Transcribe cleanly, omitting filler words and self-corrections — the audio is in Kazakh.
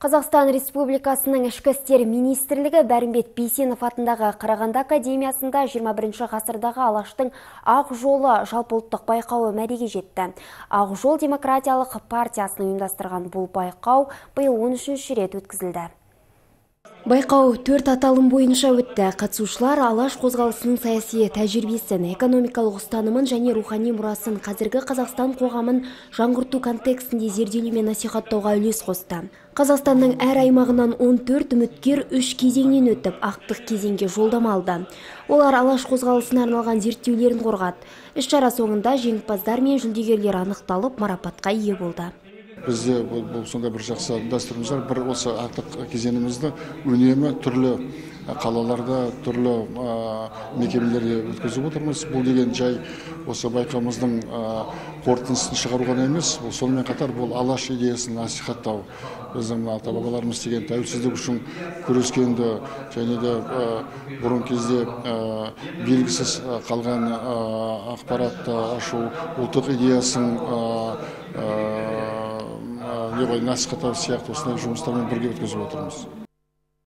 Қазақстан Республикасының ішкі істер министрлігі Бәрімбет Бейсенов атындағы Қарағанды академиясында 21 ғасырдағы Алаштың Ақ жолы жалпыұлттық байқауы мәреге жетті. Ақ жол демократиялық партиясының ұйымдастырған бұл байқау биыл 13-ші рет өткізілді. Байқау 4 аталым бойынша өтті. Қатысушылар Алаш қозғалысының саяси тәжірибесін, экономикалық ұстанымын және рухани мұрасын қазіргі Қазақстан қоғамын жаңғырту контекстінде зерделеу мен насихаттауға үлес қосты. Қазақстанның әр аймағынан 14 үміткер 3 кезеңнен өтіп, ақтық кезеңге жолдама алды. Олар Алаш қозғалысына арналған зерттеулерін қорғады. Іс-шара соңында жеңімпаздар мен жүлдегерлер анықталып, марапатқа ие болды. Бізде бұл сондай бір жақсы дәстүріміз бар. Бір осы ақтық кезеңімізді үнемі түрлі қалаларда, түрлі мекемелерде өткізіп отырмыз. Бұл деген жай осы байқауымыздың қорытындысын шығару ғана емес, бұл сонымен қатар бұл Алаш идеясын насихаттау. Біздің ата-бабаларымыз деген тәуелсіздік үшін күрескенді және де бұрын кезде белгісіз қалған ақпаратты ашу, ұлттық идеясын насихаттау сияқты осындай жұмыстармен бірге өткізіп отырмыз.